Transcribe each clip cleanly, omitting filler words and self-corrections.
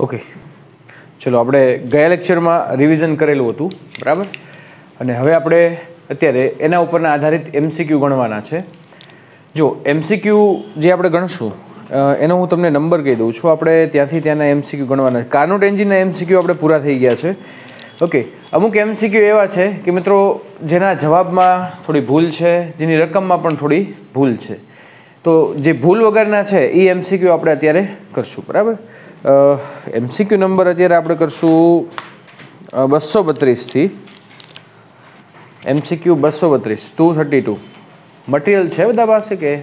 Okay, ચલો આપણે ગયા લેક્ચરમાં રિવિઝન કરેલું હતું, બરાબર. અને હવે આપણે અત્યારે એના ઉપરના આધારિત એમસીક્યુ ગણવાના છે. જો એમસીક્યુ જે આપણે ગણશું એનો હું તમને નંબર કહી દઉં છું. આપણે ત્યાંથી ત્યાંના એમસીક્યુ ગણવાના. કાર્નોટ એન્જિનના એમસીક્યુ આપણે પૂરા થઈ ગયા છે. ઓકે, અમુક એમસીક્યુ એવા છે કે મિત્રો જેના જવાબમાં થોડી ભૂલ છે, જેની રકમમાં પણ થોડી ભૂલ છે. તો જે ભૂલ વગરના છે એ એમસીક્યુ આપણે અત્યારે કરશું, બરાબર. એમસીક્યુ નંબર અત્યારે આપણે કરશું 232થી એમસીક્યુ 232 232. મટીરિયલ છે બધા પાસે કે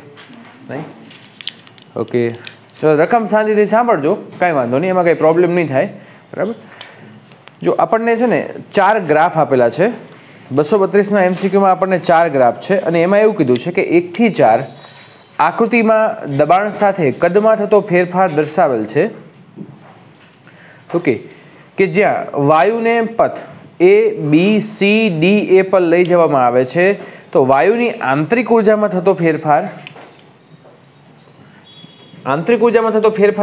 નહીં? ઓકે, ચલો રકમ શાંતિથી સાંભળજો, કાંઈ વાંધો નહીં, એમાં કંઈ પ્રોબ્લેમ નહીં થાય, બરાબર. જો આપણને છે ને 4 ગ્રાફ આપેલા છે 232ના એમસીક્યુમાં. આપણને 4 ગ્રાફ છે અને એમાં એવું કીધું છે કે 1 થી 4 આકૃતિમાં દબાણ સાથે કદમાં થતો ફેરફાર દર્શાવેલ છે. ઓકે, કે જ્યાં વાયુને પથ એ બી સી ડી એ પર લઈ જવામાં આવે છે, તો વાયુની આંતરિક ઉર્જામાં થતો ફેરફાર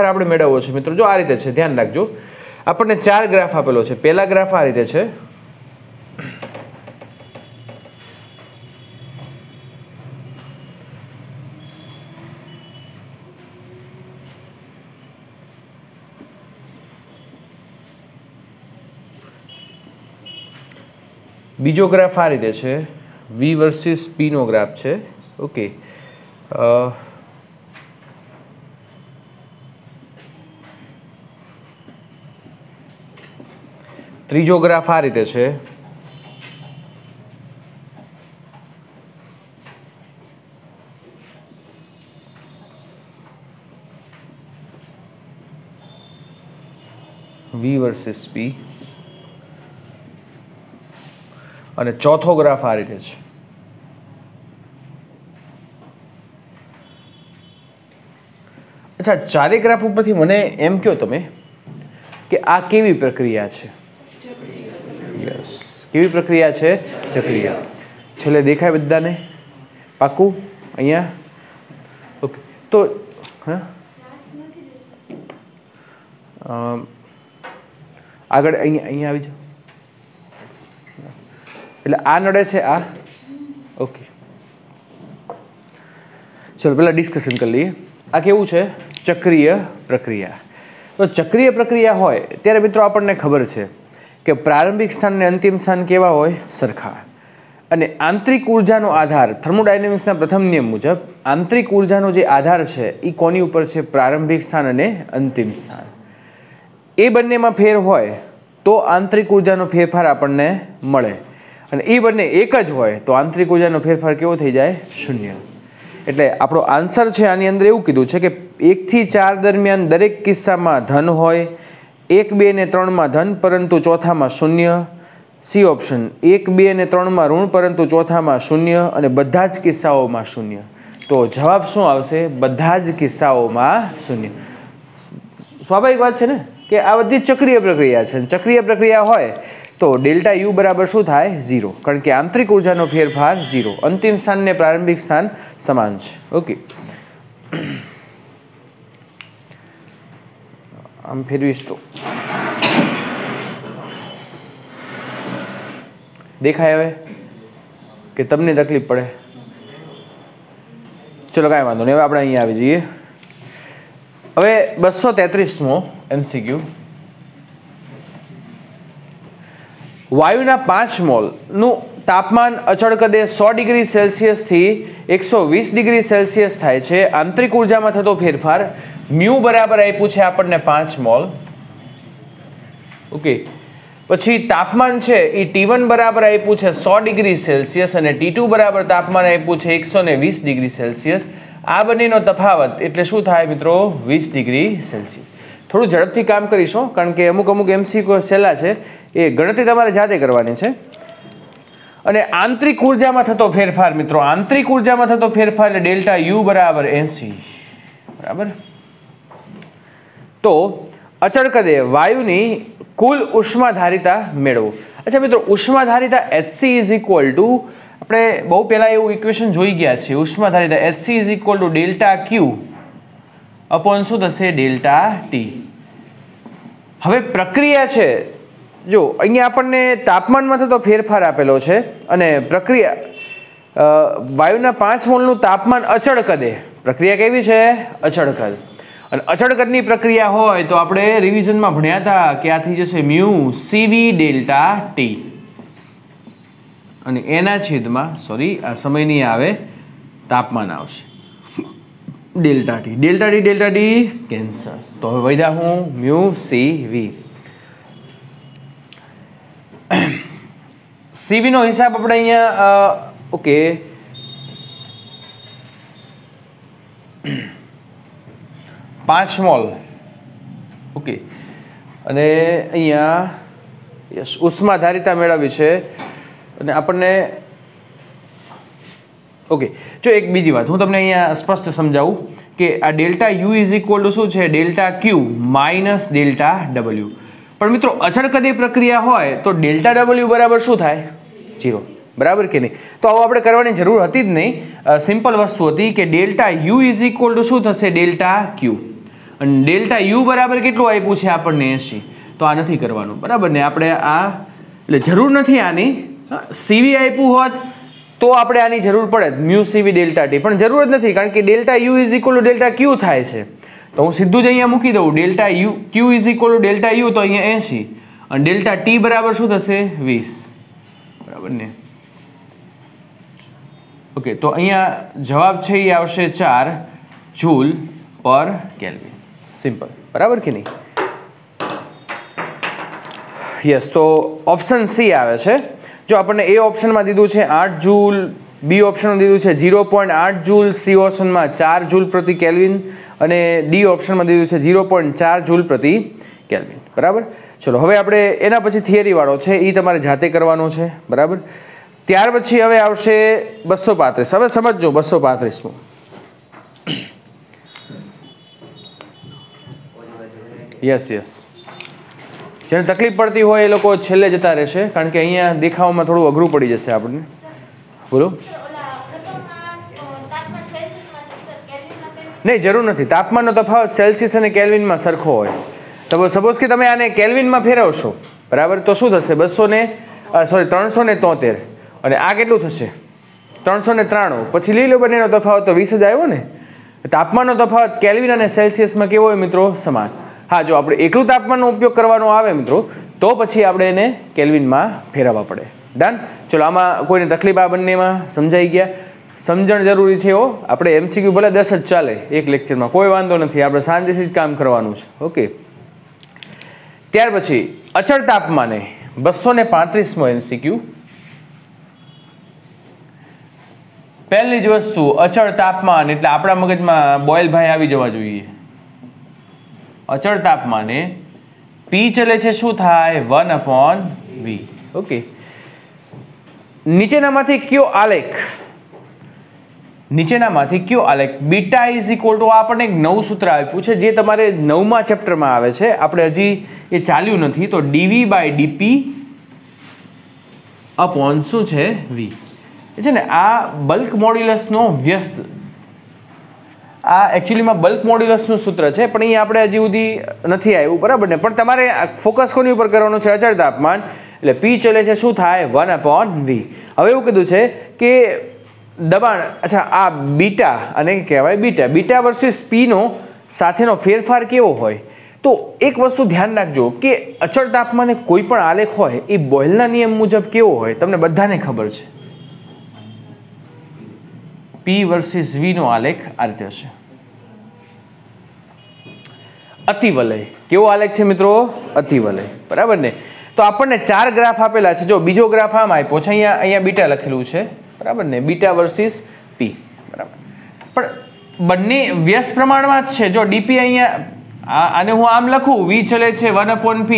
આપણે મેળવવો છે મિત્રો. જો આ રીતે છે, ધ્યાન રાખજો. આપણને 4 ગ્રાફ આપેલો છે. પહેલા ગ્રાફ આ રીતે છે. બીજો ગ્રાફ આ રીતે છે, વી વર્સિસ પી નો ગ્રાફ છે. ઓકે, ત્રીજો ગ્રાફ આ રીતે છે. વી વર્સિસ પી. અને ચોથો ગ્રાફ આ રીતે છે. અચ્છા, 4 ગ્રાફ ઉપરથી મને એમ કહો તમે કે આ કેવી પ્રક્રિયા છે? યસ, કેવી પ્રક્રિયા છે? ચક્રીય. છેલ્લે દેખાય બધાને? પાકું અહીંયા? ઓકે, તો હા, આગળ અહીંયા આવી જાઓ. એટલે આ નડે છે આ. ઓકે, ચલો પહેલા ડિસ્કશન કરી લઈએ. આ કેવું છે? ચક્રીય પ્રક્રિયા. તો ચક્રીય પ્રક્રિયા હોય ત્યારે મિત્રો આપણને ખબર છે કે પ્રારંભિક સ્થાન અને અંતિમ સ્થાન કેવા હોય? સરખા. અને આંતરિક ઉર્જાનો આધાર થર્મોડાયનેમિક્સના પ્રથમ નિયમ મુજબ આંતરિક ઉર્જાનો જે આધાર છે એ કોની ઉપર છે? પ્રારંભિક સ્થાન અને અંતિમ સ્થાન. એ બંનેમાં ફેર હોય તો આંતરિક ઉર્જાનો ફેરફાર આપણને મળે. અને એ બંને એક જ હોય તો આંતરિક ઉર્જાનો ફેરફાર કેવો થઈ જાય? શૂન્ય. એટલે આપણો આન્સર છે આની અંદર એવું કીધું છે કે 1 થી 4 દરમિયાન દરેક કિસ્સામાં ધન હોય, 1, 2 અને 3માં ધન પરંતુ ચોથામાં શૂન્ય. સી ઓપ્શન, 1, 2 અને 3માં ઋણ પરંતુ ચોથામાં શૂન્ય, અને બધા જ કિસ્સાઓમાં શૂન્ય. તો જવાબ શું આવશે? બધા જ કિસ્સાઓમાં શૂન્ય. સ્વાભાવિક વાત છે ને કે આ બધી ચક્રીય પ્રક્રિયા છે. ચક્રીય પ્રક્રિયા હોય તો ડેલ્ટા યુ બરાબર શું થાય? 0, કારણ કે આંતરિક ઉર્જાનો ફેરફાર 0. અંતિમ સ્થાન ને પ્રારંભિક સ્થાન સમાન છે. ઓકે, આમ ફેરવીશ તો દેખાય હવે કે તમને તકલીફ પડે? ચલો કાંઈ વાંધો નહીં, હવે આપણે અહીંયા આવી જઈએ. હવે 233મો એમસીક્યુ. વાયુના 5 મોલનું તાપમાન અચળ કદે 100 ડિગ્રી સેલ્સિયસથી 120 ડિગ્રી સેલ્સિયસ થાય છે. આંતરિક ઉર્જામાં થતો ફેરફાર મ્યુ બરાબર આપ્યું છે આપણને 5 મોલ. ઓકે, પછી તાપમાન છે એ T1 બરાબર આપ્યું છે 100 ડિગ્રી સેલ્સિયસ અને T2 બરાબર તાપમાન આપ્યું છે 120 ડિગ્રી સેલ્સિયસ. આ બંનેનો તફાવત એટલે શું થાય મિત્રો? 20 ડિગ્રી સેલ્સિયસ. થોડું ઝડપથી કામ કરીશું કારણ કે અમુક એમસીક્યુ છેલ્લા છે, એ ગણતરી તમારે જાતે કરવાની છે. અને આંતરિક ઉર્જામાં થતો ફેરફાર મિત્રો, આંતરિક ઉર્જામાં થતો ફેરફાર એટલે ડેલ્ટા યુ બરાબર 80, બરાબર. તો અચળ કદે વાયુની કુલ ઉષ્માધારિતા મેળવો. અચ્છા મિત્રો, ઉષ્માધારિતા HC ઇઝ ઇક્વલ ટુ, આપણે બહુ પહેલા એવું ઇક્વેશન જોઈ ગયા છે. ઉષ્માધારિતા HC is equal to delta Q upon શું થશે? Delta T. હવે પ્રક્રિયા છે, જો અહીંયા આપણને તાપમાનમાં થતો ફેરફાર આપેલો છે અને પ્રક્રિયા વાયુના 5 મોલનું તાપમાન અચળ કદે, પ્રક્રિયા કેવી છે? અચળ કદ. અને અચળ કદની પ્રક્રિયા હોય તો આપણે રિવિઝનમાં ભણ્યા હતા કે આ થઈ જશે મ્યુ સીવી ડેલ્ટા ટી અને એના છેદમાં આ સમય નહીં આવે, તાપમાન આવશે ડેલ્ટા ટી કેન્સર. તો હવે વધ્યા હું મ્યુ સીવી. સીવી નો હિસાબ આપણે અહીંયા ઓકે 5 મોલ ઓકે અને અહીંયા યસ ઉષ્માધારિતા મેળવી છે અને આપણને ઓકે. જો એક બીજી વાત હું તમને અહીંયા સ્પષ્ટ સમજાવું કે આ delta you is equal two શું છે? ડેલ્ટા ક્યુ માઇનસ ડેલ્ટા ડબલ્યુ. પણ મિત્રો અચળ કદી પ્રક્રિયા હોય તો ડેલ્ટા ડબલ્યુ બરાબર શું થાય? 0. બરાબર કે નહીં? તો આવું આપણે કરવાની જરૂર હતી જ નહીં. સિમ્પલ વસ્તુ હતી કે delta you is equal two શું થશે? ડેલ્ટા ક્યુ. અને ડેલ્ટા યુ બરાબર કેટલું આપ્યું છે આપણને? 80. તો આ નથી કરવાનું, બરાબર ને? આપણે આ એટલે જરૂર નથી આની. સીવી આપ્યું હોત તો આપણે આની જરૂર પડે મ્યુ સીવી ડેલ્ટા ટી, પણ જરૂર જ નથી કારણ કે delta you is equal to delta ક્યુ થાય છે. તો હું સીધું જ અહીંયા મૂકી દઉં delta you Q is equal to delta you, તો અહીંયા 80 અને ડેલ્ટા ટી બરાબર શું થશે? 20. બરાબર ને? ઓકે, તો અહીંયા જવાબ છે એ આવશે 4 જૂલ પર કેલ્વિન. સિમ્પલ, બરાબર કે નહીં? યસ. તો ઓપ્શન સી આવે છે. જો આપણને એ ઓપ્શનમાં દીધું છે 8 જૂલ, બી ઓપ્શનમાં દીધું છે 0.8 જૂલ, સી ઓપ્શનમાં 4 જૂલ પ્રતિ કેલ્વિન અને ડી ઓપ્શનમાં દીધું છે 0.4 જૂલ પ્રતિ કેલ્વિન. બરાબર? ચલો હવે આપણે એના પછી થિયરી વાળો છે એ તમારે જાતે કરવાનો છે. બરાબર? ત્યાર પછી હવે આવશે 235. હવે સમજજો 235 યસ. જેને તકલીફ પડતી હોય એ લોકો છેલ્લે જતા રહેશે કારણ કે અહીંયા દેખાવામાં થોડું અઘરું પડી જશે આપણને. બોલો. નહીં, જરૂર નથી. તાપમાનનો તફાવત સેલ્સિયસ અને કેલ્વિનમાં સરખો હોય. તો સપોઝ કે તમે આને કેલ્વિનમાં ફેરવશો, બરાબર, તો શું થશે? 373 અને આ કેટલું થશે? 393. પછી લઈ લો બંનેનો તફાવત તો 20 જ આવ્યો ને. તાપમાનનો તફાવત કેલ્વિન અને સેલ્સિયસમાં કેવો હોય મિત્રો? સમાન. હા, જો આપણે એકલું તાપમાનનો ઉપયોગ કરવાનો આવે મિત્રો તો પછી આપણે એને કેલ્વિનમાં ફેરવવા પડે. ડન? ચલો, આમાં કોઈને તકલીફ આ બંનેમાં સમજાઈ ગયા? સમજણ જરૂરી છે. આપણે એમસીક્યુ ભલે 10 જ ચાલે એક લેક્ચરમાં, કોઈ વાંધો નથી. આપણે શાંતિથી જ કામ કરવાનું છે. ઓકે. ત્યાર પછી અચળ તાપમાને 235મો એમસીક્યુ. પહેલી જ વસ્તુ, અચળ તાપમાન એટલે આપણા મગજમાં બોયલ ભાઈ આવી જવા જોઈએ. અચળ તાપમાને પી ચલે છે શું થાય? 1/v. ઓકે. નીચેનામાંથી કયો આલેખ બીટા ઇઝ ઇક્વલ ટુ, આપણને એક નવું સૂત્ર આપ્યું છે જે તમારે 9મા ચેપ્ટરમાં આવે છે, આપણે હજી એ ચાલ્યું નથી. તો dv/dp અપોન શું છે? v. એ છે ને આ બલ્ક મોડ્યુલસનો વ્યસ્ત, આ એકચ્યુઅલીમાં બલ્ક મોડ્યુલસનું સૂત્ર છે પણ અહીંયા આપણે હજી સુધી નથી આવ્યું, બરાબર ને? પણ તમારે ફોકસ કોની ઉપર કરવાનું છે? અચળ તાપમાન. એટલે પી ચલે છે શું થાય? 1/v. હવે એવું કીધું છે કે દબાણ, અચ્છા, આ બીટા અને કહેવાય બીટા વર્સિસ પીનો સાથેનો ફેરફાર કેવો હોય? તો એક વસ્તુ ધ્યાન રાખજો કે અચળ તાપમાને કોઈ પણ આલેખ હોય એ બોયલના નિયમ મુજબ કેવો હોય? તમને બધાને ખબર છે. પી વર્સિસ વી નો આલેખ આ રીતે હશે. અતિવલય કેવો આલેખ છે મિત્રો? અતિવલય. બરાબર ને? તો આપણને 4 ગ્રાફ આપેલા છે. જો બીજો ગ્રાફ આમ આપ્યો છે, અહીંયા બીટા લખેલું છે, બરાબર ને? બીટા વર્સિસ પી. બરાબર. પણ બંને વ્યસ્ત પ્રમાણમાં જ છે. જો ડીપી અહીંયા આને હું આમ લખું, વી ચલે છે 1/p,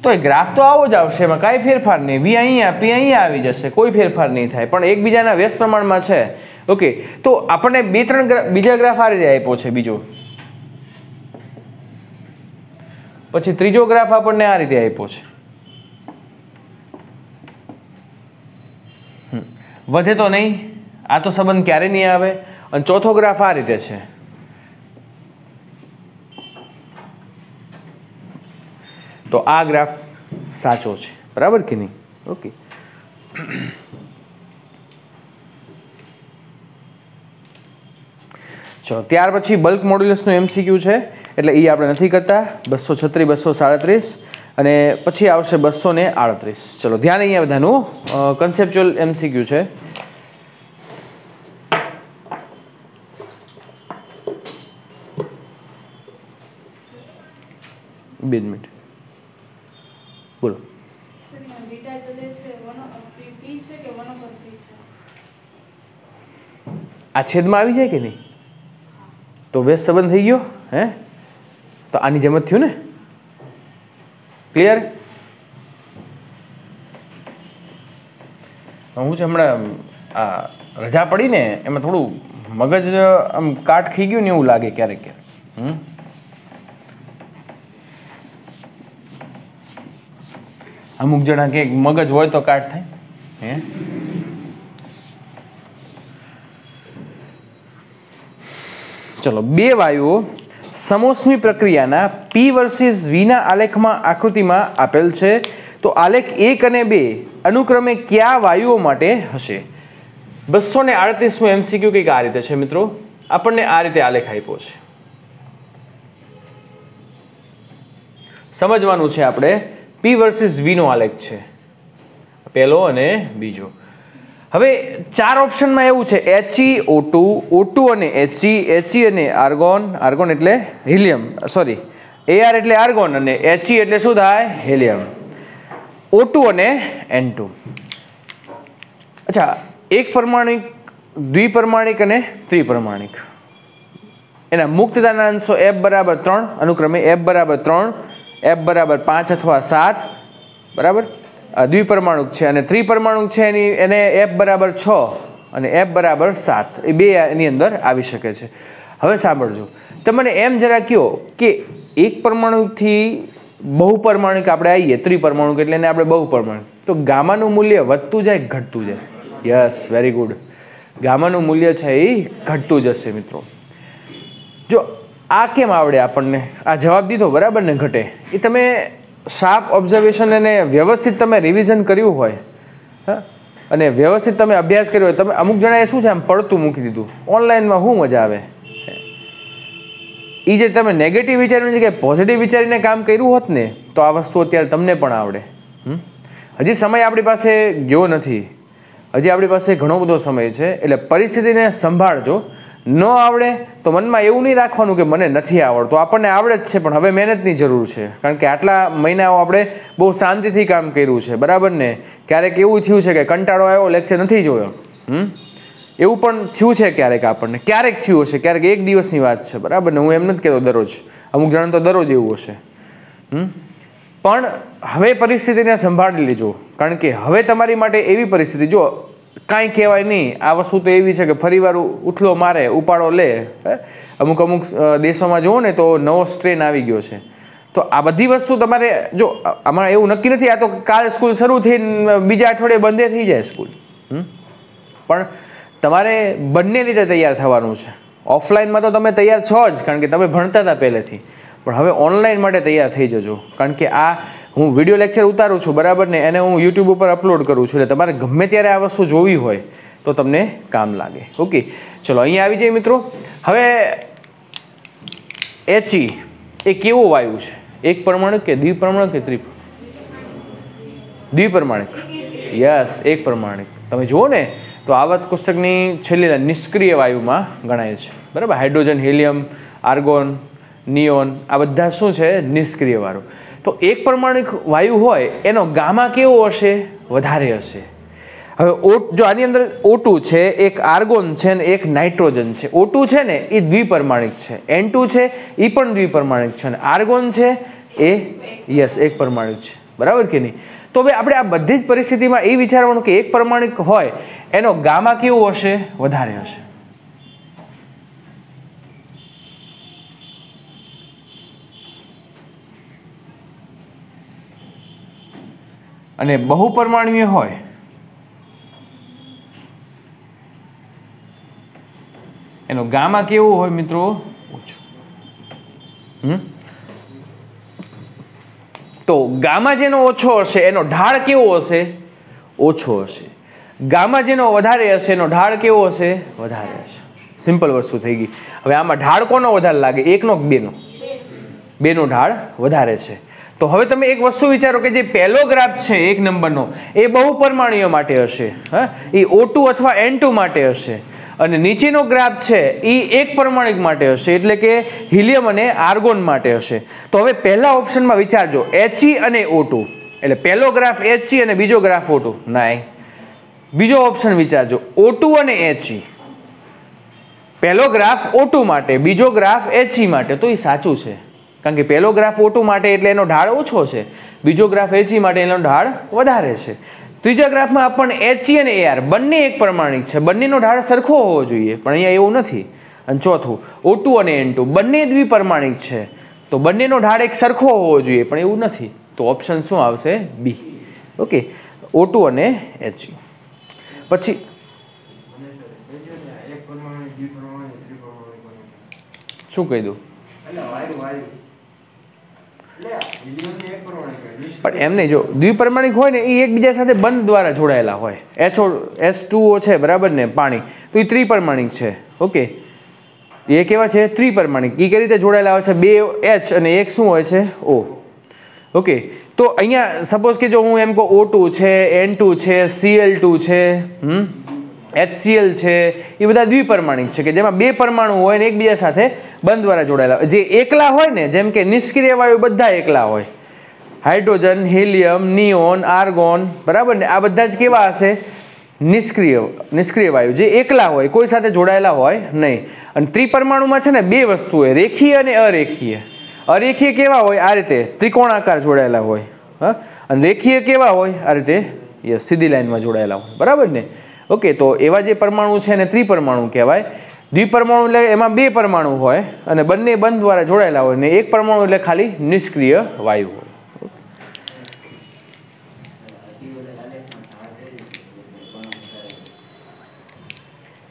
તો એ ગ્રાફ તો આવો જ આવશે, એમાં કાંઈ ફેરફાર નહીં. વી અહીંયા, પી અહીંયા આવી જશે, કોઈ ફેરફાર નહીં થાય, પણ એકબીજાના વ્યસ્ત પ્રમાણમાં છે. ઓકે. તો આપણને 2-3 બીજા ગ્રાફ આ રીતે આપ્યો છે. બીજો, પછી ત્રીજો ગ્રાફ આપણને આ રીતે આપ્યો છે. વધે તો નહીં, આ તો સંબંધ ક્યારે નહીં આવે. અને ચોથો ગ્રાફ આ રીતે છે. તો આ ગ્રાફ સાચો છે, બરાબર કે નહીં? ઓકે, ચલો ત્યાર પછી બલ્ક મોડ્યુલસનું એમસીક્યુ છે, એટલે એ આપણે નથી કરતા. 236, 237 અને પછી આવશે 238. ચલો ધ્યાન અહીંયા બધાનું કન્સેપ્ચ્યુઅલ એમસીક્યુ છે. બે મિનિટ બોલો. આ છેદમાં આવી જાય કે નહીં તો વ્યસ્ત સંબંધ થઈ ગયો. હે તો આની જેમ જ થયું ને? ક્લિયર? હું છે હમણાં આ રજા પડી ને એમાં થોડું મગજ આમ કાટ ખાઈ ગયું ને એવું લાગે ક્યારેક ક્યારેક. અમુક જણા કે મગજ હોય તો કાટ થાય. હે ચલો, બે વાયુઓ સમોષ્મી પ્રક્રિયાના P વર્સિસ V ના આલેખમાં આકૃતિમાં આપેલ છે. તો આલેખ 1 અને 2 અનુક્રમે કયા વાયુઓ માટે હશે? 238મું એમસીક્યુ કંઈક આ રીતે છે મિત્રો. આપણને આ રીતે આલેખ આપ્યો છે, સમજવાનું છે આપણે. P વર્સિસ V નો આલેખ છે, પહેલો અને બીજો. હવે 4 ઓપ્શનમાં એવું છે HeO2, O2 અને He અને આર્ગોન, આર્ગોન એટલે હિલિયમ, સોરી Ar એટલે આર્ગોન અને He એટલે શું થાય? હિલિયમ. O2 અને N2. અચ્છા, એક પરમાણિક, દ્વિપરમાણિક અને ત્રિપરમાણિક, એના મુક્તતાના અંશો F બરાબર 3, અનુક્રમે F બરાબર 3, F બરાબર 5 અથવા 7, બરાબર. દ્વિપરમાણુક છે અને ત્રિપરમાણુક છે એને F બરાબર 6 અને F બરાબર 7, એ બે એની અંદર આવી શકે છે. હવે સાંભળજો, તમને એમ જરા કહો કે એક પરમાણુથી બહુપરમાણુક આપણે આવીએ, ત્રિપરમાણુક એટલે એને આપણે બહુપરમાણુક, તો ગામાનું મૂલ્ય વધતું જાય ઘટતું જાય? Yes, very good. ગામાનું મૂલ્ય છે એ ઘટતું જશે મિત્રો. જો આ કેમ આવડે આપણને? આ જવાબ દીધો બરાબર ને, ઘટે. એ તમે શાર્પ ઓબ્ઝર્વેશન અને વ્યવસ્થિત તમે રિવિઝન કર્યું હોય, હા, અને વ્યવસ્થિત તમે અભ્યાસ કર્યો હોય. તમે અમુક જણાએ શું છે આમ પડતું મૂકી દીધું, ઓનલાઈનમાં શું મજા આવે? એ જે તમે નેગેટિવ વિચારીને કે પોઝિટિવ વિચારીને કામ કર્યું હોત ને તો આ વસ્તુ અત્યારે તમને પણ આવડે. હજી સમય આપણી પાસે ગયો નથી, હજી આપણી પાસે ઘણો બધો સમય છે. એટલે પરિસ્થિતિને સંભાળજો. ન આવડે તો મનમાં એવું નહીં રાખવાનું કે મને નથી આવડતું, આપણને આવડે જ છે, પણ હવે મહેનતની જરૂર છે. કારણ કે આટલા મહિનાઓ આપણે બહુ શાંતિથી કામ કર્યું છે, બરાબર ને? ક્યારેક એવું થયું છે કે કંટાળો આવ્યો, લેક્ચર નથી જોયો, એવું પણ થયું છે ક્યારેક આપણને. ક્યારેક થયું હશે, ક્યારેક એક દિવસની વાત છે, બરાબર ને? હું એમ નથી કહેતો દરરોજ, અમુક જણાને તો દરરોજ એવું હશે. પણ હવે પરિસ્થિતિને સંભાળી લેજો, કારણ કે હવે તમારી માટે એવી પરિસ્થિતિ, જો કાંઈ કહેવાય નહીં, આ વસ્તુ તો એવી છે કે ફરીવાર ઉથલો મારે, ઉપાડો લે. અમુક અમુક દેશોમાં જુઓ ને તો નવો સ્ટ્રેન આવી ગયો છે. તો આ બધી વસ્તુ તમારે, જો આમાં એવું નક્કી નથી આ તો કાલ સ્કૂલ શરૂ થઈને બીજા અઠવાડિયે બંધ થઈ જાય સ્કૂલ, પણ તમારે બંને રીતે તૈયાર થવાનું છે. ઓફલાઈનમાં તો તમે તૈયાર છો જ, કારણ કે તમે ભણતા હતા પહેલેથી, પણ હવે ઓનલાઈન માટે તૈયાર થઈ જજો. કારણ કે આ હું વિડીયો લેક્ચર ઉતારું છું, બરાબર ને, એને હું યુટ્યુબ ઉપર અપલોડ કરું છું, એટલે તમારે ગમે ત્યારે આ વસ્તુ જોવી હોય તો તમને કામ લાગે. ઓકે, ચલો અહીંયા આવી જઈએ મિત્રો. હવે He એ કેવો વાયુ છે? એક પરમાણુક કે દ્વિપરમાણુક કે દ્વિપરમાણિક? યસ, એક પરમાણિક. તમે જુઓ ને તો આવત કોષ્ટકની છેલ્લી નિષ્ક્રિય વાયુમાં ગણાય છે, બરાબર? હાઇડ્રોજન, હિલિયમ, આર્ગોન, નિયોન, આ બધા શું છે? નિષ્ક્રિય વાયુ. તો એક પરમાણિક વાયુ હોય એનો ગામા કેવો હશે? વધારે હશે. હવે જો આની અંદર O2 છે, એક આર્ગોન છે ને એક નાઇટ્રોજન છે. O2 છે ને એ દ્વિપરમાણિક છે, N2 છે એ પણ દ્વિપરમાણિક છે, અને આર્ગોન છે એ યસ એક પરમાણિક છે, બરાબર કે નહીં? તો હવે આપણે આ બધી જ પરિસ્થિતિમાં એ વિચારવાનું કે એક પરમાણિક હોય એનો ગામા કેવો હશે? વધારે હશે. અને બહુપરમાણુય હોય એનો ગામા કેવો હોય મિત્રો? ઓછો. તો ગામા જેનો ઓછો હશે એનો ઢાળ કેવો હશે? ઓછો હશે. ગામા જેનો વધારે હશે એનો ઢાળ કેવો હશે? વધારે હશે. સિમ્પલ વસ્તુ થઈ ગઈ. હવે આમાં ઢાળ કોનો વધારે લાગે? એકનો કે બેનો? બેનો ઢાળ વધારે છે. તો હવે તમે એક વસ્તુ વિચારો કે જે પહેલો ગ્રાફ છે 1 નંબરનો એ બહુપરમાણુય માટે હશે, હા, એ O2 અથવા N2 માટે હશે, અને નીચેનો ગ્રાફ છે એ એક પરમાણિક માટે હશે, એટલે કે હિલિયમ અને આર્ગોન માટે હશે. તો હવે પહેલા ઓપ્શનમાં વિચારજો He અને O2, એટલે પહેલો ગ્રાફ He અને બીજો ગ્રાફ O2. નહીં, બીજો ઓપ્શન વિચારજો O2 અને He. પહેલો ગ્રાફ O2 માટે, બીજો ગ્રાફ He માટે. તો એ સાચું છે, કારણ કે પહેલો ગ્રાફ O2 માટે એટલે એનો ઢાળ ઓછો છે, બીજો ગ્રાફ He માટે એનો ઢાળ વધારે છે. ત્રીજા ગ્રાફમાં આપણને He અને Ar બંને એક પ્રમાણિક છે, બંનેનો ઢાળ સરખો હોવો જોઈએ, પણ અહીંયા એવું નથી. અને ચોથું O2 અને N2 બંને દ્વિપરમાણિક છે, તો બંનેનો ઢાળ એક સરખો હોવો જોઈએ, પણ એવું નથી. તો ઓપ્શન શું આવશે? બી. ઓકે, O2 અને He. પછી શું કહી દઉં? પણ એમ નહીં, જો દ્વિપરમાણિક હોય ને એ એકબીજા સાથે બંધ દ્વારા જોડાયેલા હોય. H2O છે બરાબર ને, પાણી, તો એ ત્રિપરમાણિક છે. ઓકે, એ કેવા છે? ત્રિપરમાણિક. એ કઈ રીતે જોડાયેલા હોય છે? 2 H અને એક શું હોય છે? O. ઓકે, તો અહીંયા સપોઝ કે જો હું એમ કહું O2 છે, N2 છે, Cl2 છે, HCl છે, એ બધા દ્વિપરમાણિક છે કે જેમાં બે પરમાણુ હોય ને એકબીજા સાથે બંધ દ્વારા જોડાયેલા. જે એકલા હોય ને, જેમ કે નિષ્ક્રિય વાયુ બધા એકલા હોય, હાઇડ્રોજન, હિલિયમ, નિયોન, આર્ગોન, બરાબર ને, આ બધા જ કેવા હશે? નિષ્ક્રિય વાયુ, જે એકલા હોય, કોઈ સાથે જોડાયેલા હોય નહીં. અને ત્રિપરમાણુમાં છે ને બે વસ્તુ હોય, રેખીય અને અરેખીય. અરેખીય કેવા હોય? આ રીતે ત્રિકોણાકાર જોડાયેલા હોય, હા. અને રેખીય કેવા હોય? આ રીતે યસ, સીધી લાઈનમાં જોડાયેલા હોય, બરાબર ને. ઓકે, તો એવા જે પરમાણુ છે એને ત્રિપરમાણુ કહેવાય. દ્વિપરમાણુ એટલે એમાં બે પરમાણુ હોય અને બંને બંધ દ્વારા જોડાયેલા હોય, ને એક પરમાણુ એટલે ખાલી નિષ્ક્રિય વાયુ હોય.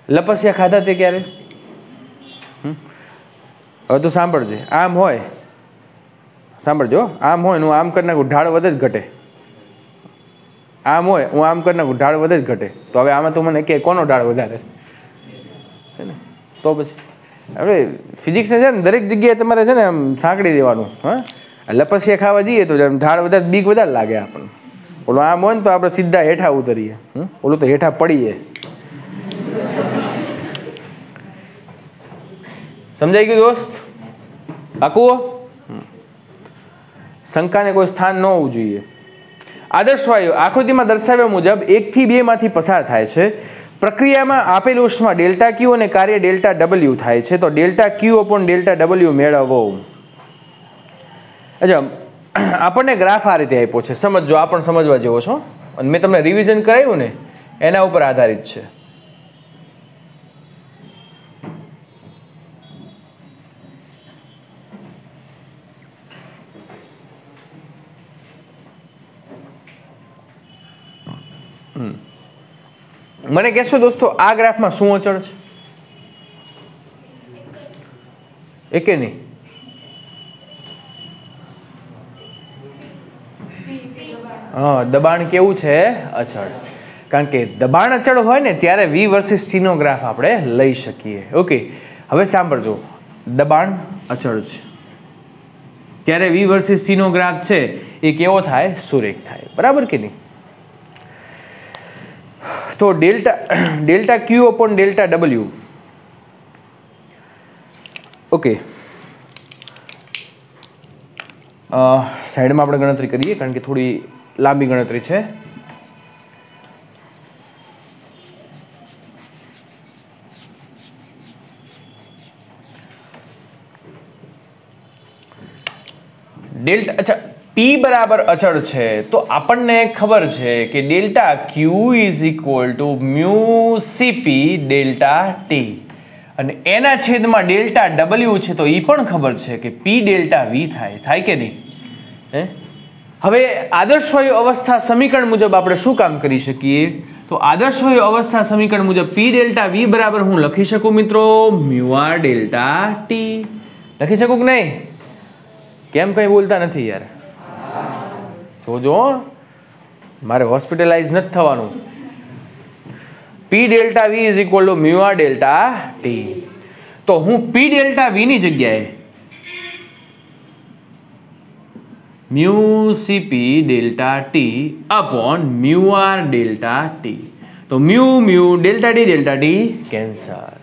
લપસ્યા ખાધા તે ક્યારે? હવે તો સાંભળજે, આમ હોય, સાંભળજો, આમ હોય હું આમ કરી નાખું, ઢાળ વધે જ ઘટે. આમ હોય હું આમ કરી નાખું, ઢાળ વધે જ ઘટે. તો હવે આમાં તો મને કે કોનો ઢાળ વધારે છે ને? તો પછી આપણે ફિઝિક્સ છે ને દરેક જગ્યાએ તમારે છે ને આમ સાંકળી દેવાનું. હા, લપસ્યા ખાવા જઈએ તો ઢાળ વધારે બીક વધારે લાગે આપણને. ઓલું આમ હોય ને તો આપણે સીધા હેઠા ઉતરીએ, ઓલું તો હેઠા પડીએ. સમજાઈ ગયું દોસ્ત? પાકું? શંકાને કોઈ સ્થાન ન હોવું જોઈએ. આદર્શ વાયુ આકૃતિમાં દર્શાવ્યા મુજબ 1 થી 2 માંથી પસાર થાય છે. પ્રક્રિયામાં આપેલ ઉષ્મા ડેલ્ટા ક્યુ અને કાર્ય ડેલ્ટા ડબલ્યુ થાય છે. તો ડેલ્ટા ક્યુ અપોન ડેલ્ટા ડબલ્યુ મેળવવો. અચ્છા, આપણને ગ્રાફ આ રીતે આપ્યો છે, સમજો, આ પણ સમજવા જેવો છો. અને મેં તમને રિવિઝન કરાવ્યું ને એના ઉપર આધારિત છે. મને કહેશો દોસ્તો આ ગ્રાફમાં શું અચળ છે? એકે નહીં. હા, દબાણ કેવું છે? અચળ. કારણ કે દબાણ અચળ હોય ને ત્યારે V વર્સિસ T નો ગ્રાફ આપણે લઈ શકીએ. ઓકે, હવે સાંભળજો, દબાણ અચળ છે ત્યારે V વર્સિસ T નો ગ્રાફ છે એ કેવો થાય? સુરેખ થાય, બરાબર કે નહીં? તો ડેલ્ટા ક્યુ અપોન ડેલ્ટા ડબલ્યુ. ઓકે, સાઈડમાં આપણે ગણતરી કરીએ કારણ કે થોડી લાંબી ગણતરી છે. અચ્છા, P બરાબર અચળ છે તો આપણને ખબર છે કે delta Q is equal to mu CP delta T, અને એના છેદમાં ડેલ્ટા ડબલ્યુ છે તો એ પણ ખબર છે કે P ડેલ્ટા V થાય કે નહીં? હવે આદર્શ વાયુ અવસ્થા સમીકરણ મુજબ આપણે શું કામ કરી શકીએ? તો આદર્શ વાયુ અવસ્થા સમીકરણ મુજબ P ડેલ્ટા V બરાબર હું લખી શકું મિત્રો? Mu R delta T. લખી શકું કે નહીં? કેમ કઈ બોલતા નથી યાર? જોજો મારે હોસ્પિટલાઇઝ નથી થવાનું. P delta V is equal to mu R delta T. તો હું P ડેલ્ટા V ની જગ્યાએ mu CP delta T upon mu R delta T. તો મ્યુ ડેલ્ટા ટી કેન્સલ.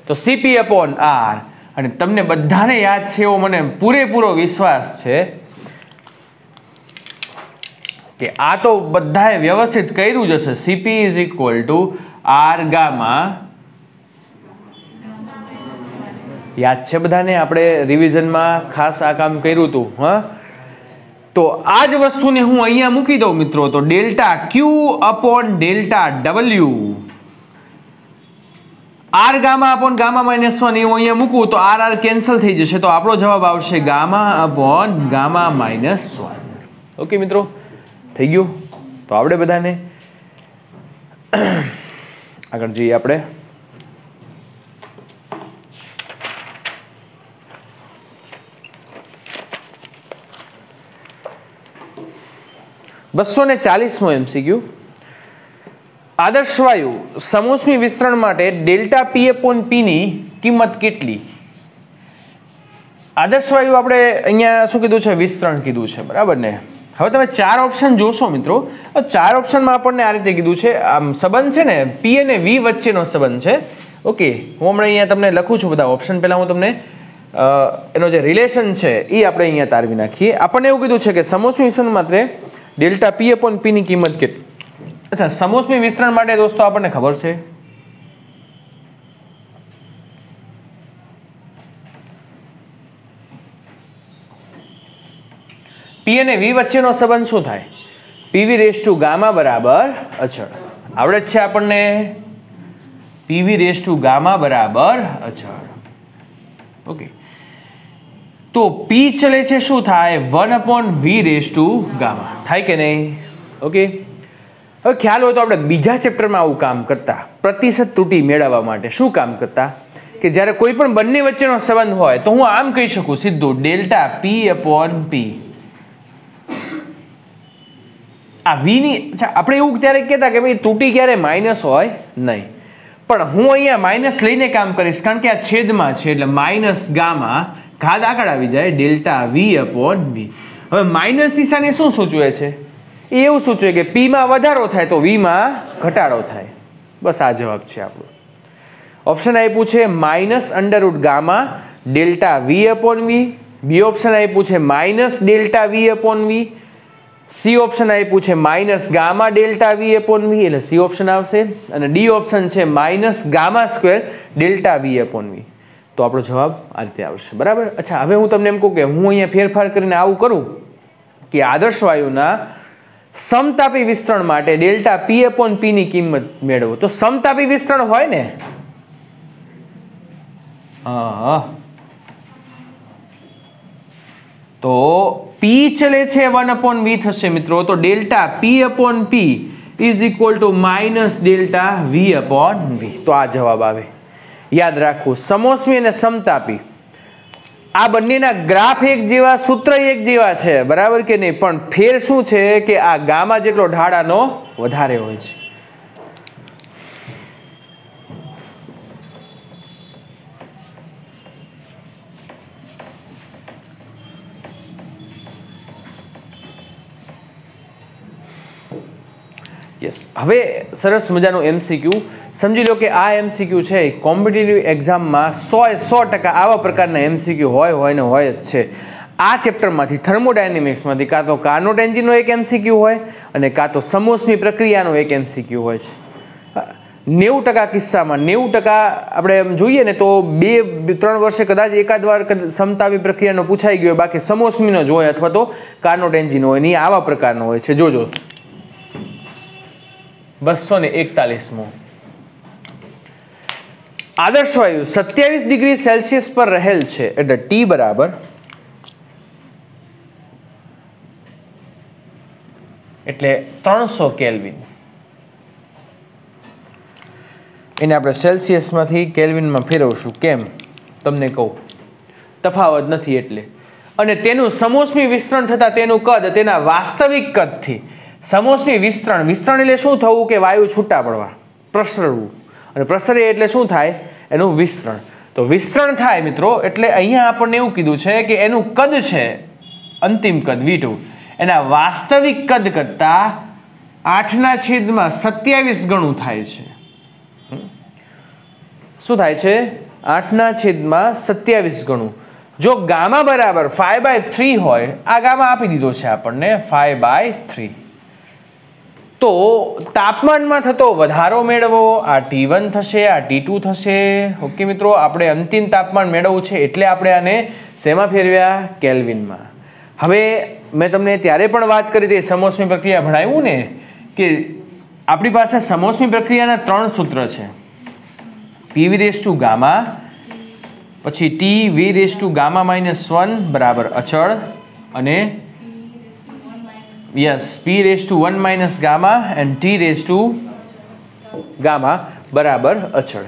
તો CP અપોન R. અને તમને બધાને યાદ છે એવો મને પૂરેપૂરો વિશ્વાસ છે કે આ તો બધાએ વ્યવસ્થિત કર્યું જ હશે. CP is equal two R gamma. યાદ છે બધાને? આપણે રિવિઝનમાં ખાસ આ કામ કર્યું હતું. હા, તો આ જ વસ્તુને હું અહીંયા મૂકી દઉં મિત્રો. તો delta Q upon delta W. R gamma upon gamma minus 1 એવું અહીંયા મૂકવું તો R કેન્સલ થઈ જશે. તો આપણો જવાબ આવશે gamma upon gamma minus 1. Okay મિત્રો, થઈ ગયું? તો આપણે બધાને આગળ જઈએ. આપણે $240મો MCQ. આદર્શ વાયુ સમોષ્મી વિસ્તરણ માટે ડેલ્ટા P અપોન P ની કિંમત કેટલી? આદર્શ વાયુ આપણે અહીંયા શું કીધું છે? વિસ્તરણ કીધું છે, બરાબર ને? હવે તમે 4 ઓપ્શન જોશો મિત્રો. 4 ઓપ્શનમાં આપણને આ રીતે કીધું છે. આમ સંબંધ છે ને P અને V વચ્ચેનો સંબંધ છે. ઓકે, હું હમણાં અહીંયા તમને લખું છું બધા ઓપ્શન. પહેલા હું તમને એનો જે રિલેશન છે એ આપણે અહીંયા તારવી નાખીએ. આપણને એવું કીધું છે કે સમોષ્મી વિસ્તરણ માટે ડેલ્ટા P અપોન P ની કિંમત કેટલી? અચ્છા, સમોષ્મી વિસ્તરણ માટે દોસ્તો આપણને ખબર છે P અને V વચ્ચેનો સંબંધ શું થાય? PV રેઝ ટુ ગામા બરાબર અચળ. આવડે જ છે આપણને? PV રેઝ ટુ ગામા બરાબર અચળ. ઓકે, તો P ચલે છે શું થાય? 1 upon V raise to gamma. થાય કે નહીં? ઓકે, હવે ખ્યાલ હોય તો આપણે બીજા ચેપ્ટરમાં આવું કામ કરતા. પ્રતિશત ત્રુટિ મેળવવા માટે શું કામ કરતા? કે જ્યારે કોઈ પણ બંને વચ્ચેનો સંબંધ હોય તો હું આમ કહી શકું સીધું ડેલ્ટા P અપોન P. આ V ની આપણે એવું ત્યારે કહેતા કે ભાઈ ત્રુટિ ક્યારે માઇનસ હોય નહીં, પણ હું અહીંયા માઇનસ લઈને કામ કરીશ કારણ કે આ છેદમાં છે એટલે માઇનસ ગામા ઘાત આગળ આવી જાય ડેલ્ટા V અપોન V. હવે માઇનસ નિશાની શું સૂચવે છે? એ એવું સૂચવે કે P માં વધારો થાય તો V માં ઘટાડો થાય. બસ આ જવાબ છે આપણો. ઓપ્શન આપ્યું છે minus under root gamma delta V upon V. B option આપ્યું છે minus delta V upon V. C option આપ્યું છે minus gamma delta V upon V, એટલે સી ઓપ્શન આવશે. અને ડી ઓપ્શન છે minus gamma square delta V upon V. તો આપણો જવાબ આ રીતે આવશે, બરાબર? અચ્છા, હવે હું તમને એમ કહું કે હું અહીંયા ફેરફાર કરીને આવું કરું કે આદર્શ વાયુના સમતાપી વિસ્તરણ માટે ડેલ્ટા P અપોન P ની કિંમત મેળવો. તો સમતાપી વિસ્તરણ હોય ને, તો P ચલે છે 1 અપોન V થશે મિત્રો. તો delta P upon P is equal two minus delta V upon V. તો આ જવાબ આવે. યાદ રાખવું, સમોષ્મી અને સમતાપી આ બંનેના ગ્રાફ એક જેવા, સૂત્ર એક જેવા છે, બરાબર કે નહીં? પણ ફેર શું છે કે આ ગામા જેટલો ઢાળાનો વધારે હોય છે. યસ, હવે સરસ મજાનું MCQ સમજી લો કે આ MCQ છે કોમ્પિટિટિવ એક્ઝામમાં 100% આવા પ્રકારના MCQ હોય ને હોય જ છે. આ ચેપ્ટરમાંથી થર્મોડાયનેમિક્સમાંથી કાં તો કાર્નોટ એન્જિનનો એક MCQ હોય અને કાં તો સમોષ્મી પ્રક્રિયાનો એક MCQ હોય છે. 90% કિસ્સામાં 90% આપણે એમ જોઈએ ને તો 2-3 વર્ષે કદાચ એકાદ વાર સમતાપી પ્રક્રિયાનો પૂછાઈ ગયો, બાકી સમોષ્મીનો જ હોય અથવા તો કાર્નોટ એન્જિન હોય ને આવા પ્રકારનો હોય છે. જોજો 241મો. આદર્શ વાયુ 27 ડિગ્રી સેલ્સિયસ પર રહેલ છે એટલે T બરાબર એટલે 300 કેલ્વિન. એને આપણે સેલ્સિયસમાંથી કેલ્વિનમાં ફેરવશું. કેમ? તમને કહું, તફાવત નથી એટલે. અને તેનું સમોષ્મી વિસ્તરણ થતાં તેનું કદ તેના વાસ્તવિક કદથી, સમોષ્મી વિસ્તરણ, વિસ્તરણ એટલે શું થવું કે વાયુ છૂટા પડવા, પ્રસરવું, અને પ્રસરે એટલે શું થાય એનું વિસ્તરણ. તો વિસ્તરણ થાય મિત્રો એટલે અહીંયા આપણને એવું કીધું છે કે એનું કદ છે અંતિમ કદ V2 એના વાસ્તવિક કદ કરતા 8/27 ગણું થાય છે. શું થાય છે? 8/27 ગણું. જો ગામા બરાબર 5/3 હોય, આ ગામા આપી દીધો છે આપણને 5/3, તો તાપમાનમાં થતો વધારો મેળવો, આ T1 થશે, આ T2 થશે. ઓકે મિત્રો, આપણે અંતિમ તાપમાન મેળવવું છે એટલે આપણે આને શેમાં ફેરવ્યા? કેલ્વિનમાં. હવે મેં તમને ત્યારે પણ વાત કરી હતી સમોષ્મી પ્રક્રિયા ભણાવ્યું ને કે આપણી પાસે સમોષ્મી પ્રક્રિયાના 3 સૂત્ર છે. PV ગામા, પછી TV-1 બરાબર અચળ, અને yes P(1 gamma and T gamma બરાબર અચળ.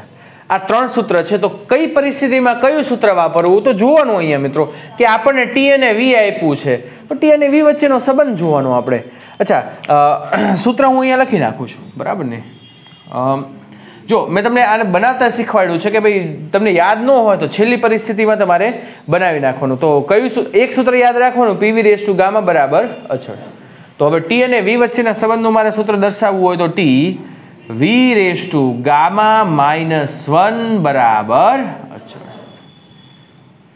આ 3 સૂત્ર છે. તો કઈ પરિસ્થિતિમાં કયું સૂત્ર વાપરવું તો જોવાનું અહીંયા મિત્રો કે આપણને T અને V આપ્યું છે, તો T અને V વચ્ચેનો સંબંધ જોવાનો આપણે. અચ્છા, સૂત્ર હું અહીંયા લખી નાખું છું, બરાબર ને? જો મેં તમને આને બનાવતા શીખવાડ્યું છે કે ભાઈ તમને યાદ ન હોય તો છેલ્લી પરિસ્થિતિમાં તમારે બનાવી નાખવાનું. તો કયું એક સૂત્ર યાદ રાખવાનું? PV ગામા બરાબર અચળ. તો હવે T અને V વચ્ચેના સંબંધનું મારે સૂત્ર દર્શાવવું હોય તો T V(ગામા -1) બરાબર અચળ.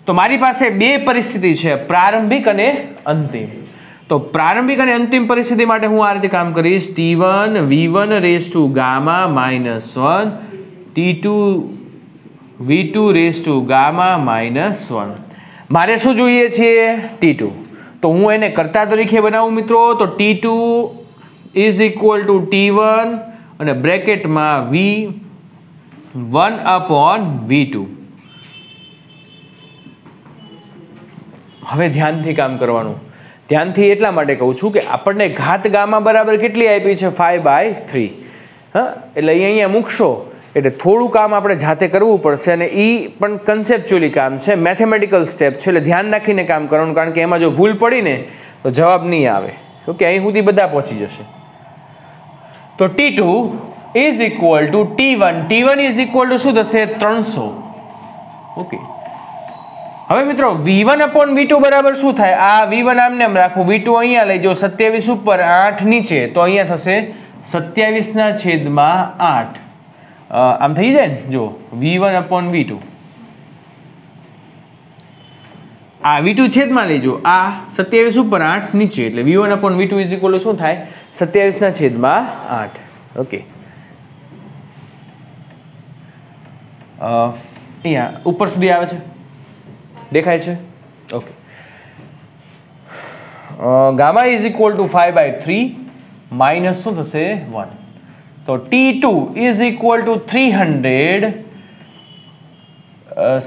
તો મારી પાસે બે પરિસ્થિતિ છે, પ્રારંભિક અને અંતિમ. તો પ્રારંભિક અને અંતિમ પરિસ્થિતિ માટે હું આ રીતે કામ કરીશ. T1 V1(ગામા -1) T2 V2 gamma -1. મારે શું જોઈએ છે? T2. તો હું એને કર્તા તરીકે બનાવું મિત્રો. તો T2 = T1 અને બ્રેકેટમાં V1/V2. હવે ધ્યાનથી કામ કરવાનું. ધ્યાનથી એટલા માટે કહું છું કે આપણને ઘાત ગામા બરાબર કેટલી આપી છે? 5/3. હા, એટલે અહીંયા મૂકશો એટલે થોડું કામ આપણે જાતે કરવું પડશે, અને એ પણ કન્સેપ્ચ્યુઅલી કામ છે, મેથેમેટિકલ સ્ટેપ છે, એટલે ધ્યાન રાખીને કામ કરવાનું, કારણ કે એમાં જો ભૂલ પડી ને તો જવાબ નહીં આવે. ઓકે, અહીં સુધી બધા પહોંચી જશે. તો T2 = T1. T1 = શું થશે? 300. ઓકે, હવે મિત્રો V1/V2 બરાબર શું થાય? આ V1 આમને આમ રાખું, V2 અહીંયા લઈ જાઓ, 27 ઉપર 8 નીચે, તો અહીંયા થશે 27/8. આમ થઈ જાય ને? જો V1/V2, આ V2 છેદમાં લેજો, આ 27 ઉપર 8 નીચે, એટલે V1/V2 શું થાય? 27/8. ઓકે, અહીંયા ઉપર સુધી આવે છે, દેખાય છે? ઓકે, ગામા = 5/3 માઇનસ શું થશે? 1. તો T2 = 300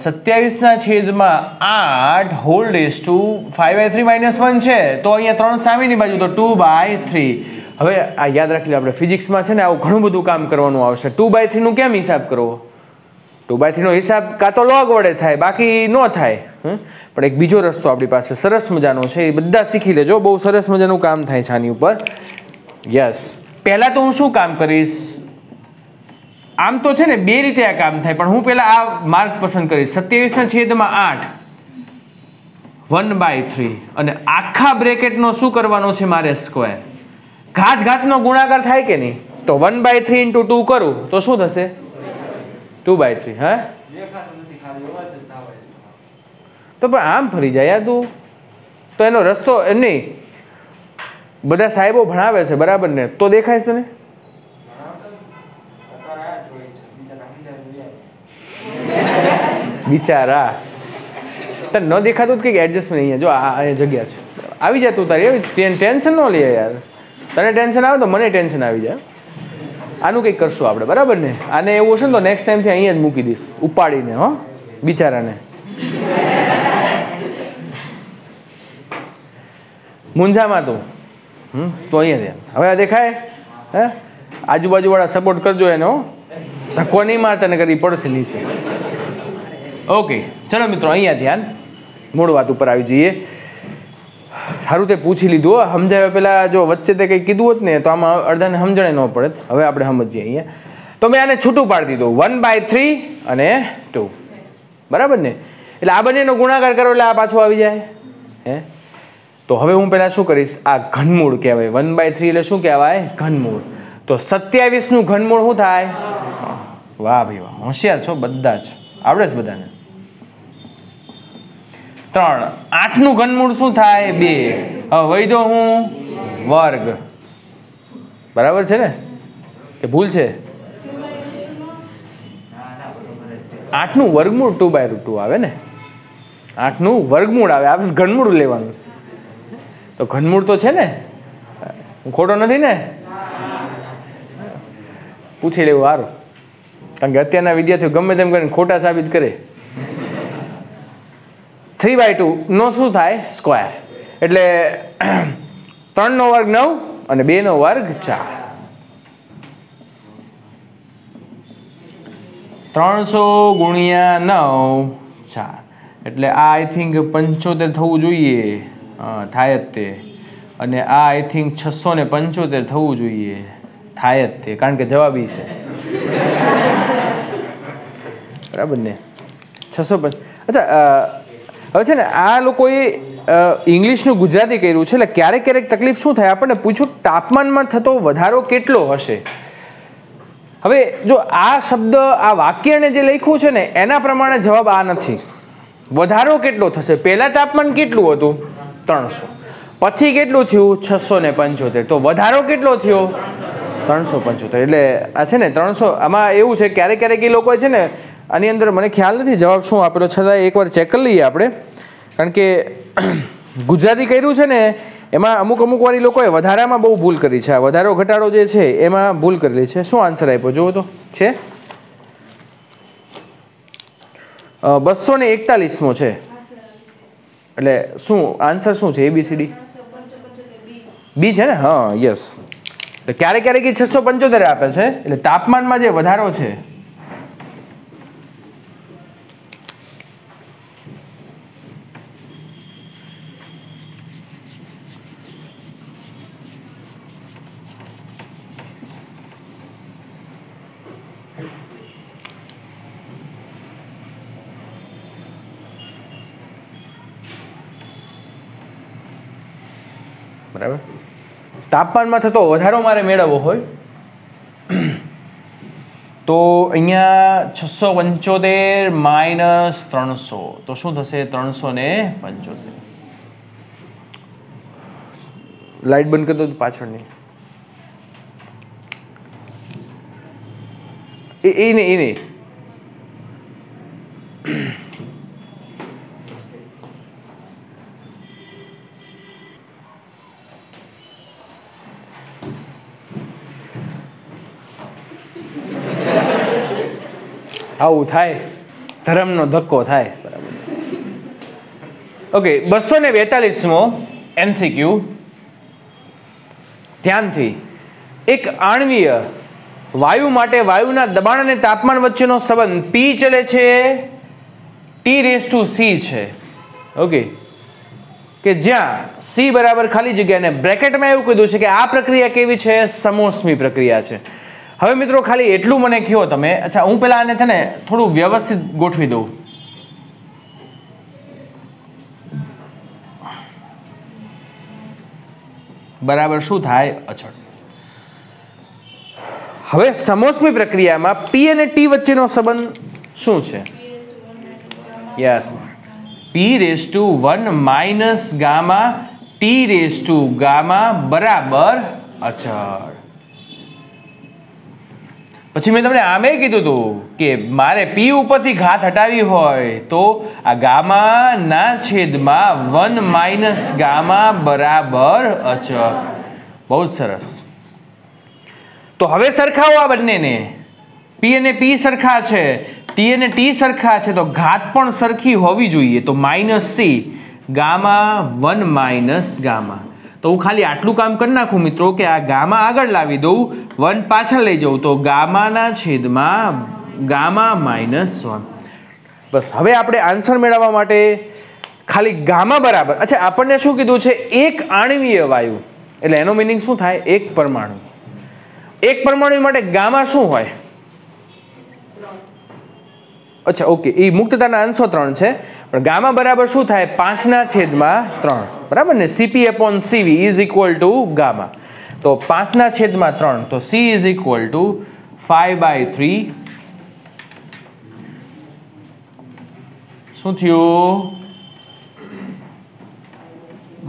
27/8 હોલ રેઝ ટુ 5/3 - 1 છે, તો અહીંયા 3 સામેની બાજુ, તો 2/3. હવે આ યાદ રાખી લો, આપણે ફિઝિક્સમાં છે ને આવું ઘણું બધું કામ કરવાનું આવશે. 2/3 નું કેમ હિસાબ કરવો? 2/3 નો હિસાબ કાં તો લોગ વડે થાય, બાકી ન થાય. પણ એક બીજો રસ્તો આપણી પાસે સરસ મજાનો છે, એ બધા શીખી લેજો. બહુ સરસ મજાનું કામ થાય છે આની ઉપર. યસ, પહેલાં તો હું શું કામ કરીશ? આમ તો છે ને બે રીતે આ કામ થાય, પણ હું પહેલાં આ માર્ક પસંદ કરીશ. 27/8 1/3, અને આખા બ્રેકેટનો શું કરવાનો છે મારે? સ્ક્વેર. ઘાતનો ગુણાકાર થાય કે નહીં? તો 1/3 × 2 કરું તો શું થશે? 2/3. હા, તો પણ આમ ફરી જાય યાર તું. તો એનો રસ્તો નહીં, બધા સાહેબો ભણાવે છે બરાબર ને, તો દેખાય છે ને? બિચારા તને ન દેખાતું કંઈક એડજસ્ટમેન્ટ. અહીંયા જો આ જગ્યા છે, આવી જાય તું તારી. ટેન્શન ન લે યાર, તને ટેન્શન આવે તો મને ટેન્શન આવી જાય. આનું કંઈક કરશું આપણે, બરાબર ને? આને એવું હશે ને તો નેક્સ્ટ ટાઈમથી અહીંયા જ મૂકી દઈશ ઉપાડીને, હો બિચારાને. મૂંઝામાં તું તો અહીંયા ધ્યાન. હવે દેખાય? હે, આજુબાજુવાળા સપોર્ટ કરજો એનો, ધક્કો નહીં મારતા ને કરી પડશે નીચે. ઓકે, ચલો મિત્રો અહીંયા ધ્યાન. મૂળ વાત ઉપર આવી જઈએ. સારું તે પૂછી લીધું, સમજાવ્યા પહેલાં જો વચ્ચે તે કંઈ કીધું હોત ને તો આમાં અડધાને સમજણે ન પડે. હવે આપણે સમજીએ અહીંયા. તો મેં આને છૂટું પાડી દીધું 1/3 અને 2, બરાબર ને. એટલે આ બંનેનો ગુણાકાર કરો એટલે આ પાછું આવી જાય. હે તો હવે હું પહેલાં શું કરીશ, આ ઘનમૂળ કહેવાય. 1/3 એટલે શું કહેવાય? ઘનમૂળ. તો 27નું ઘનમૂળ શું થાય? વાહ ભાઈ વાહ, હોશિયાર છો બધા જ, આવડે છે બધાને. 3. 8નું ઘનમૂળ શું થાય? 2. હવે વૈધો હું વર્ગ, બરાબર છે ને કે ભૂલ છે? 8નું વર્ગમૂળ 2/2 આવે ને. 8નું વર્ગમૂળ આવે, આપણે ઘનમૂળ લેવાનું. તો ઘનમૂળ તો છે ને, હું ખોટો નથી ને? પૂછી લેવું સારું, કારણ કે અત્યારના વિદ્યાર્થીઓ ગમે તેમ કરીને ખોટા સાબિત કરે. 3/2 નો શું થાય? સ્ક્વેર. એટલે 3નો વર્ગ 9 અને 2નો વર્ગ 4. 300 ગુણ્યા 9 4. એટલે આ આઈ થિંક 75 થવું જોઈએ. થાય જ તે. અને આ આઈ થિંક 675 થવું જોઈએ. થાય જ તે, કારણ કે જવાબ ઈ છે. બરાબર ને? 650. અચ્છા, હવે છે ને આ લોકોએ ઇંગ્લિશનું ગુજરાતી કર્યું છે. એટલે ક્યારેક ક્યારેક તકલીફ શું થાય, આપણને પૂછ્યું તાપમાનમાં થતો વધારો કેટલો હશે. હવે જો આ શબ્દ, આ વાક્યને જે લખ્યું છે ને એના પ્રમાણે જવાબ આ નથી. વધારો કેટલો થશે? પહેલાં તાપમાન કેટલું હતું? 300. પછી કેટલું થયું? 675. તો વધારો કેટલો થયો? 375. એટલે આ છે ને 300. આમાં એવું છે ક્યારેક ક્યારેક એ લોકો છે ને, આની અંદર મને ખ્યાલ નથી જવાબ શું આપેલો, છતાં એકવાર ચેક કરી લઈએ આપણે. કારણ કે ગુજરાતી કર્યું છે ને એમાં અમુક વાર એ લોકોએ વધારામાં બહુ ભૂલ કરી છે. આ વધારો ઘટાડો જે છે એમાં ભૂલ કરેલી છે. શું આન્સર આપ્યો જુઓ તો? છે 241મો છે. એટલે શું આન્સર શું છે? ABCD બી છે ને? હા, યસ. તો ક્યારેક ક્યારેક 675 આપે છે. એટલે તાપમાનમાં જે વધારો છે બરાબર. તાપમાનમાં થતો વધારો મારે મેળવવો હોય તો અહીંયા 675 માઇનસ 300 તો શું થશે? 375. લાઇટ બંધ કરી દો પાછળની. એ નહીં આવું થાય, ધર્મનો ધક્કો થાય. બરાબર. ઓકે, 242મો MCQ. ધ્યાનથી. એક આણ્વીય વાયુ માટે વાયુના દબાણ અને તાપમાન વચ્ચેનો સંબંધ P ચલે છે, T⁻C છે. ઓકે, કે જ્યાં C બરાબર ખાલી જગ્યા અને બ્રેકેટમાં એવું કીધું છે કે આ પ્રક્રિયા કેવી છે? સમોષ્મી પ્રક્રિયા છે. હવે મિત્રો ખાલી એટલું મને કહો તમે. અચ્છા, હું પેલા આને છે ને થોડું વ્યવસ્થિત ગોઠવી દઉં. બરાબર શું થાય? અચળ. હવે સમોષ્મી પ્રક્રિયામાં P અને T વચ્ચેનો સંબંધ શું છે? યસ, P⁻1 ગામા T⁻γ બરાબર અચળ. પછી મેં તમને આમે કીધું હતું કે મારે P ઉપરથી ઘાત હટાવી હોય તો આ ગામાના છેદમાં 1 - ગામા બરાબર અચળ. બહુ જ સરસ. તો હવે સરખાવો આ બંનેને. P અને P સરખા છે, T અને T સરખા છે, તો ઘાત પણ સરખી હોવી જોઈએ. તો -C ગામા 1 - ગામા. તો હું ખાલી આટલું કામ કરી નાખું મિત્રો કે આ ગામા આગળ લાવી દઉં, 1 પાછળ લઈ જાઉં, તો ગામાના છેદમાં ગામા -1. બસ. હવે આપણે આન્સર મેળવવા માટે ખાલી ગામા બરાબર, અચ્છા આપણને શું કીધું છે, એક આણ્વીય વાયુ, એટલે એનો મિનિંગ શું થાય, એક પરમાણુ. એક પરમાણુ માટે ગામા શું હોય? અચ્છા ઓકે, એ મુક્તતાના અંશો 3 છે, પણ ગામા બરાબર શું થાય, 5/3, બરાબર ને. Cp/Cv is equal two gamma, તો 5/3, તો C ઇઝ ઇક્વલ ટુ 5/3. શું થયું?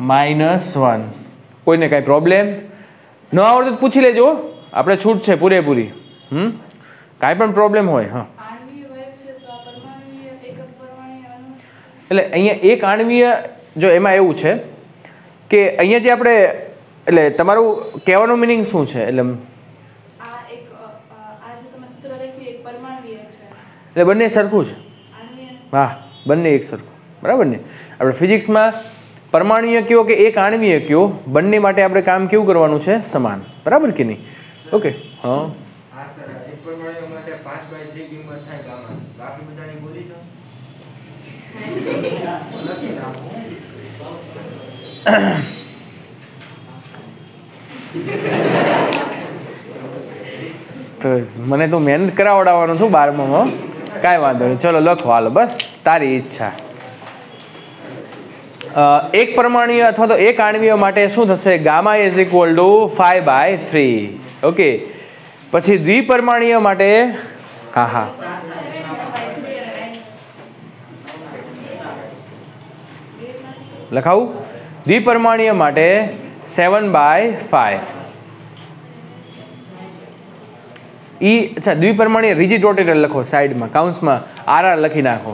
-1. કોઈને કાંઈ પ્રોબ્લેમ ન આવડે તો પૂછી લેજો, આપણે છૂટ છે પૂરેપૂરી. કાંઈ પણ પ્રોબ્લેમ હોય. હા, એટલે અહીંયા એક આણ્વીય, જો એમાં એવું છે કે અહીંયા જે આપણે, એટલે તમારું કહેવાનું મિનિંગ શું છે, એટલે બંને સરખું છે. હા, બંને એક સરખું, બરાબર ને. આપણે ફિઝિક્સમાં પરમાણુય કયો કે એક આણ્વીય કયો, બંને માટે આપણે કામ કેવું કરવાનું છે, સમાન, બરાબર કે નહીં? ઓકે. હા, તો મને તો મહેનત કરાવડાવવાનું છું 12માં. કાંઈ વાંધો નહીં, ચલો લખો, હાલો, બસ તારી ઈચ્છા. એક પરમાણુય અથવા તો એક આણ્વીય માટે શું થશે, gamma is equal two 5/3. Okay, પછી દ્વિપરમાણુય માટે, હા હા, લખાવું. દ્વિપરમાણુય માટે 7/5. અચ્છા, દ્વિપરમાણુય રિજિડ રોટેટર લખો, સાઈડમાં કાઉન્સમાં RR લખી નાખો.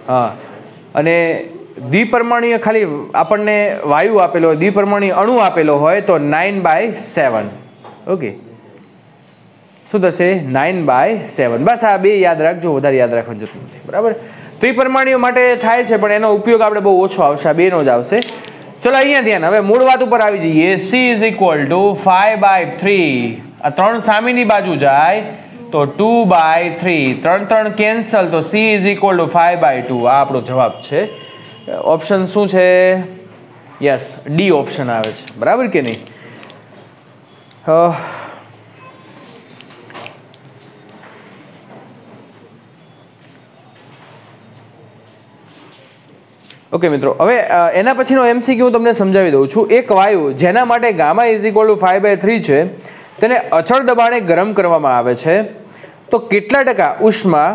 હા, અને દ્વિપરમાણુય ખાલી આપણને વાયુ આપેલો હોય, દ્વિપરમાણુય અણુ આપેલો હોય તો 9/7. ઓકે, શું થશે, 9/7. બસ આ બે યાદ રાખજો, વધારે યાદ રાખવાની જરૂર નથી, બરાબર. ત્રિપરમાણુય માટે થાય છે, પણ એનો ઉપયોગ આપણે બહુ ઓછો આવશે, આ બેનો જ આવશે. ચલો અહીંયા ધ્યાન, હવે મૂળ વાત ઉપર આવી જઈએ. C is equal two 5/3. આ 3 સામેની બાજુ જાય તો 2/3, 3 કેન્સલ, તો C ઇઝ ઇક્વલ ટુ 5/2. આ આપણો જવાબ છે. ઓપ્શન શું છે? યસ, ડી ઓપ્શન આવે છે, બરાબર કે નહીં? ઓકે મિત્રો, હવે એના પછીનો MCQ હું તમને સમજાવી દઉં છું. એક વાયુ જેના માટે ગામા ઇઝ ઇક્વલ ટુ 5/3 છે, તેને અચળ દબાણે ગરમ કરવામાં આવે છે, તો કેટલા ટકા ઉષ્મા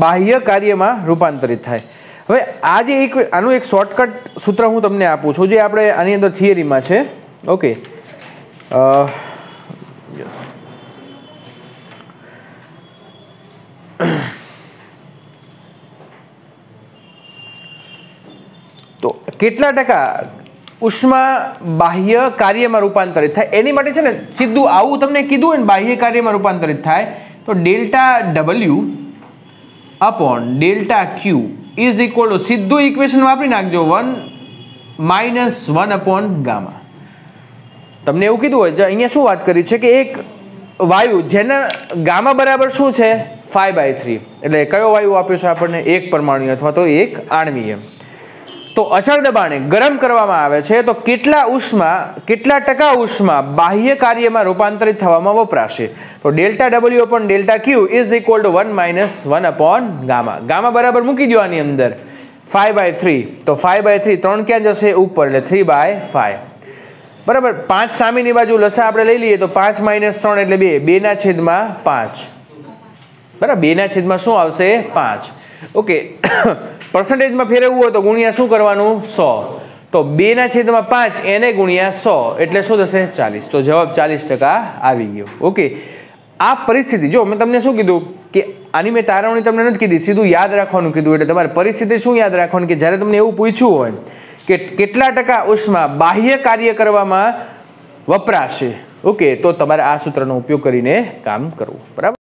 બાહ્ય કાર્યમાં રૂપાંતરિત થાય? હવે આ જે આનું એક શોર્ટકટ સૂત્ર હું તમને આપું છું, જે આપણે આની અંદર થિયરીમાં છે. ઓકે, યસ, તો કેટલા ટકા ઉષ્મા બાહ્ય કાર્યમાં રૂપાંતરિત થાય, એની માટે છે ને સીધું આવું તમને કીધું હોય ને, બાહ્ય કાર્યમાં રૂપાંતરિત થાય તો ΔW/ΔQ ઇઝ ઇક્વલ ટુ, સીધું ઇક્વેશન વાપરી નાખજો, 1 - 1/γ. તમને એવું કીધું હોય, અહીંયા શું વાત કરી છે કે એક વાયુ જેના ગામા બરાબર શું છે, 5/3, એટલે કયો વાયુ આપ્યો છે આપણને, એક પરમાણુ અથવા તો એક આણ્વીય, તો અચળ દબાણે ગરમ કરવામાં આવે છે, તો કેટલા ટકા ઉષ્મા બાહ્ય કાર્યમાં રૂપાંતરિત થવામાં વપરાશે? તો ΔW/ΔQ is equal two 1 - 1/γ. Gamma બરાબર મૂકી દો આની અંદર 5/3, તો 5/3, 3 ક્યાં જશે, ઉપર, એટલે 3/5, બરાબર. 5 સામેની બાજુ લસા આપણે લઈ લઈએ તો 5 - 3 એટલે 2, 2/5, બરાબર. 2/5 શું આવશે, 5. ઓકે, પર્સન્ટેજમાં ફેરવવું હોય તો ગુણ્યા શું કરવાનું, 100, તો 2/5 એને ગુણ્યા 100 એટલે શું થશે, 40. તો જવાબ 40% આવી ગયો. ઓકે, આ પરિસ્થિતિ, જો મેં તમને શું કીધું કે આની મેં તારવણી તમને નથી કીધી, સીધું યાદ રાખવાનું કીધું. એટલે તમારે પરિસ્થિતિ શું યાદ રાખવાની કે જ્યારે તમને એવું પૂછ્યું હોય કે કેટલા ટકા ઉષ્મા બાહ્ય કાર્ય કરવામાં વપરાશે, ઓકે, તો તમારે આ સૂત્રનો ઉપયોગ કરીને કામ કરવું, બરાબર.